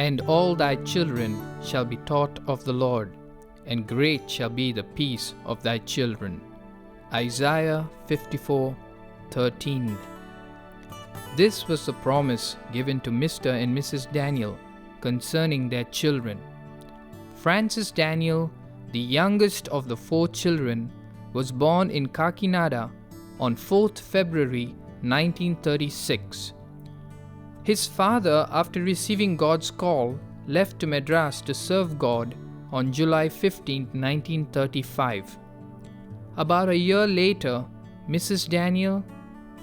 And all thy children shall be taught of the Lord, and great shall be the peace of thy children. Isaiah 54:13. This was the promise given to Mr. and Mrs. Daniel concerning their children. Francis Daniel, the youngest of the 4 children, was born in Kakinada on 4th February 1936. His father, after receiving God's call, left to Madras to serve God on July 15, 1935. About a year later, Mrs. Daniel,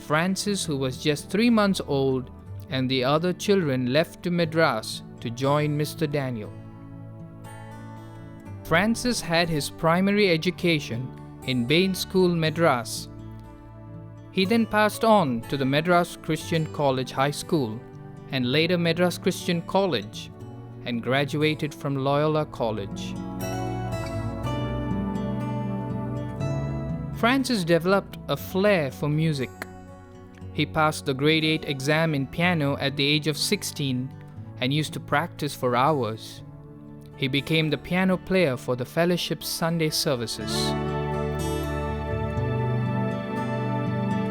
Francis, who was just 3 months old, and the other children left to Madras to join Mr. Daniel. Francis had his primary education in Bain School, Madras. He then passed on to the Madras Christian College High School and later Madras Christian College, and graduated from Loyola College. Francis developed a flair for music. He passed the grade 8 exam in piano at the age of 16 and used to practice for hours. He became the piano player for the fellowship's Sunday services.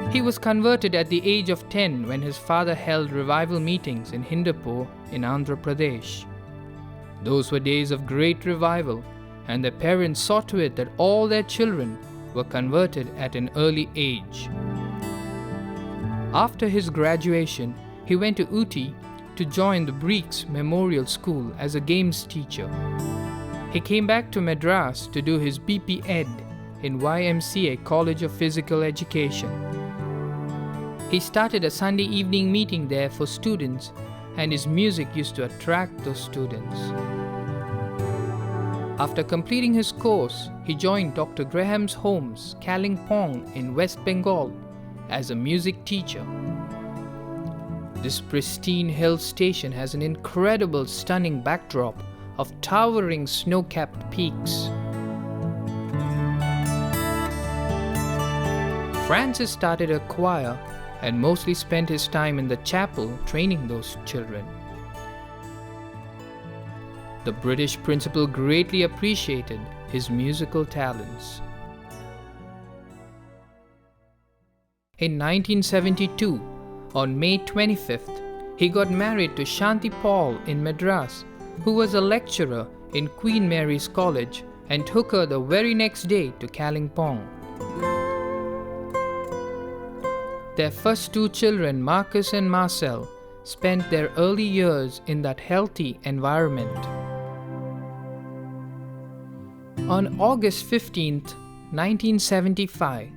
He was converted at the age of 10 when his father held revival meetings in Hindupur in Andhra Pradesh. Those were days of great revival, and their parents saw to it that all their children were converted at an early age. After his graduation, he went to Ooty to join the Breeks Memorial School as a games teacher. He came back to Madras to do his BP Ed in YMCA College of Physical Education. He started a Sunday evening meeting there for students, and his music used to attract those students. After completing his course, he joined Dr. Graham's Homes, Kalimpong in West Bengal as a music teacher. This pristine hill station has an incredible, stunning backdrop of towering snow-capped peaks. Francis started a choir and mostly spent his time in the chapel training those children. The British principal greatly appreciated his musical talents. In 1972, on May 25th, he got married to Shanti Paul in Madras, who was a lecturer in Queen Mary's College, and took her the very next day to Kalimpong. Their first 2 children, Marcus and Marcel, spent their early years in that healthy environment. On August 15th, 1975,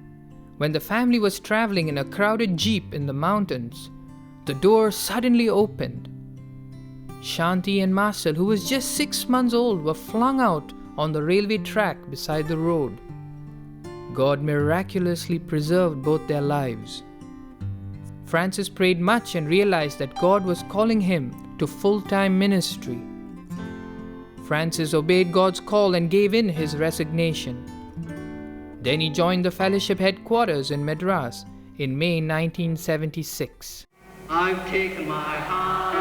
when the family was traveling in a crowded jeep in the mountains, the door suddenly opened. Shanti and Marcel, who was just 6 months old, were flung out on the railway track beside the road. God miraculously preserved both their lives. Francis prayed much and realized that God was calling him to full-time ministry. Francis obeyed God's call and gave in his resignation. Then he joined the fellowship headquarters in Madras in May 1976. I've taken my heart.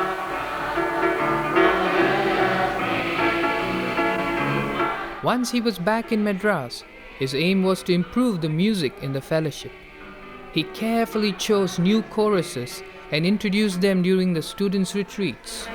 Once he was back in Madras, his aim was to improve the music in the fellowship. He carefully chose new choruses and introduced them during the students' retreats.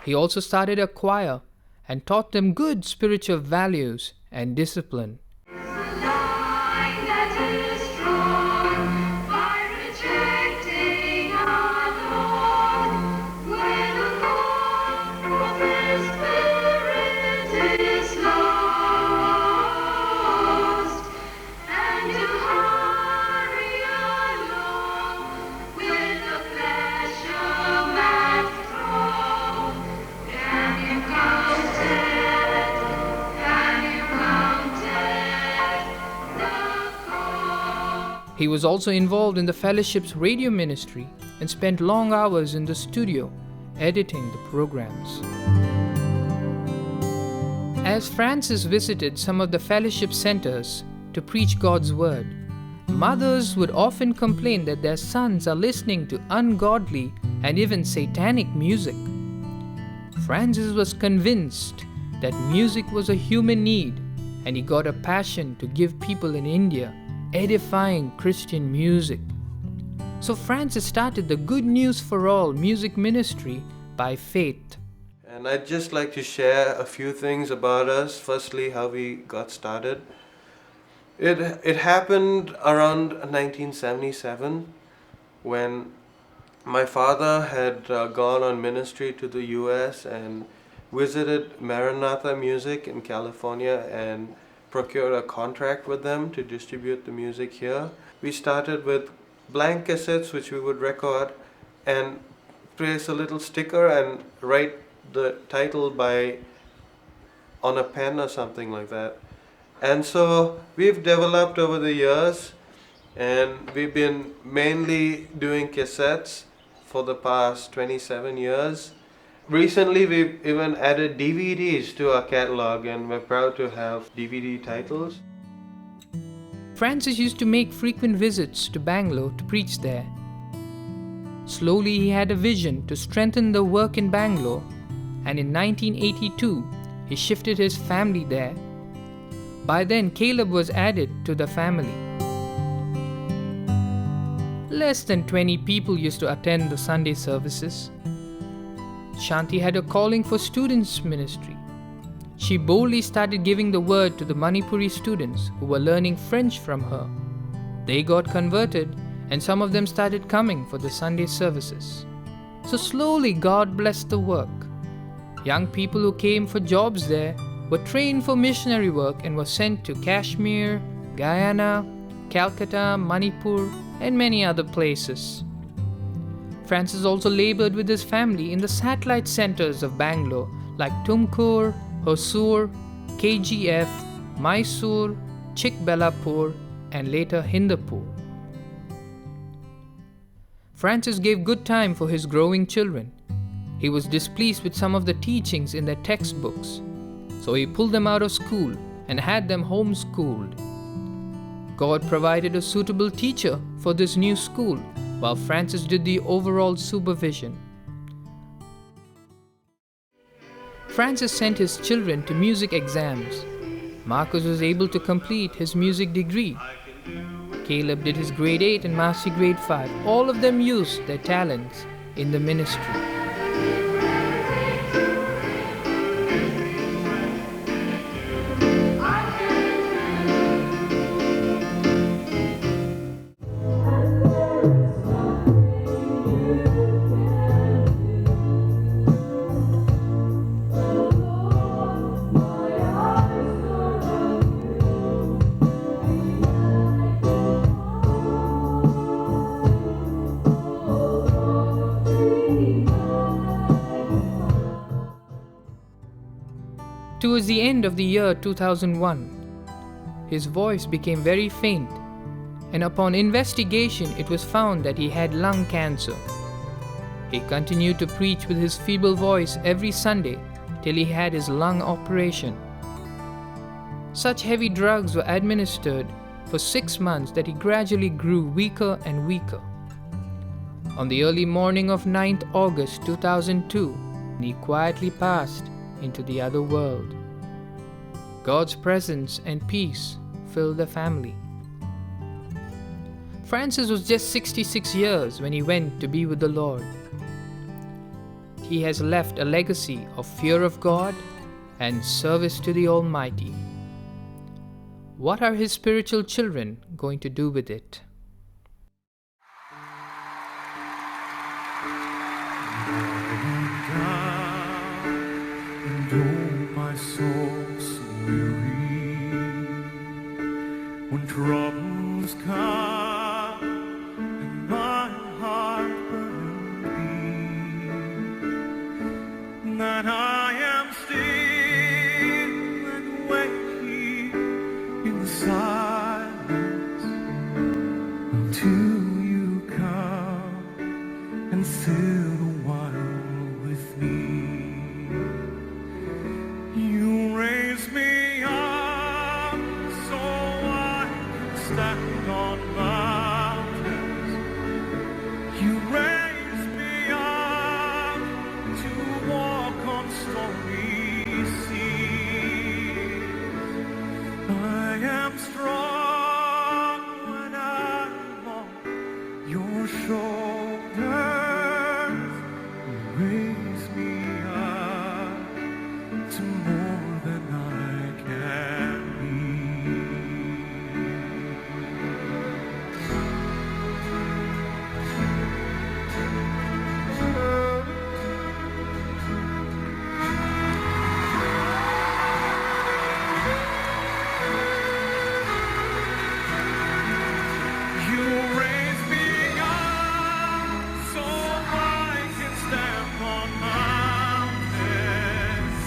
He also started a choir and taught them good spiritual values and discipline. He was also involved in the fellowship's radio ministry and spent long hours in the studio editing the programs. As Francis visited some of the fellowship centers to preach God's word, mothers would often complain that their sons are listening to ungodly and even satanic music. Francis was convinced that music was a human need, and he got a passion to give people in India edifying Christian music. So Francis started the Good News for All music ministry by faith. And I'd just like to share a few things about us. Firstly, how we got started. It happened around 1977 when my father had gone on ministry to the US and visited Maranatha Music in California and procured a contract with them to distribute the music here. We started with blank cassettes which we would record and place a little sticker and write the title on a pen or something like that. And so we've developed over the years, and we've been mainly doing cassettes for the past 27 years. Recently we've even added DVDs to our catalog, and we're proud to have DVD titles. Francis used to make frequent visits to Bangalore to preach there. Slowly he had a vision to strengthen the work in Bangalore, and in 1982 he shifted his family there. By then Caleb was added to the family. Less than 20 people used to attend the Sunday services. Shanti had a calling for students' ministry. She boldly started giving the word to the Manipuri students who were learning French from her. They got converted, and some of them started coming for the Sunday services. So slowly God blessed the work. Young people who came for jobs there were trained for missionary work and were sent to Kashmir, Guyana, Calcutta, Manipur, and many other places. Francis also labored with his family in the satellite centers of Bangalore like Tumkur, Hosur, KGF, Mysore, Chikbellapur, and later Hindupur. Francis gave good time for his growing children. He was displeased with some of the teachings in their textbooks, so he pulled them out of school and had them homeschooled. God provided a suitable teacher for this new school, while Francis did the overall supervision. Francis sent his children to music exams. Marcus was able to complete his music degree. Caleb did his grade 8 and master grade 5. All of them used their talents in the ministry. Towards the end of the year 2001, his voice became very faint, and upon investigation it was found that he had lung cancer. He continued to preach with his feeble voice every Sunday till he had his lung operation. Such heavy drugs were administered for 6 months that he gradually grew weaker and weaker. On the early morning of 9th August 2002, he quietly passed into the other world. God's presence and peace filled the family. Francis was just 66 years when he went to be with the Lord. He has left a legacy of fear of God and service to the Almighty. What are his spiritual children going to do with it? My soul so weary when troubles come and my heart burns that I am still and wait here in the silence on stormy seas. I am strong when I'm on your shoulders. Raise me up to more than I can be. You raise me up so I can stand on mountains.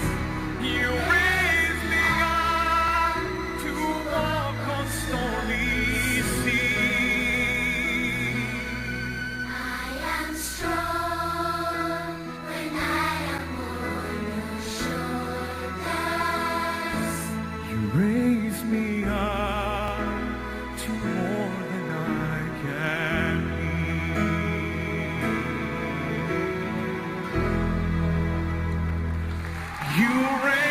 You raise me up to walk on stormy seas. I am strong when I am on your shoulders. You raise me up to more than I can be. You raise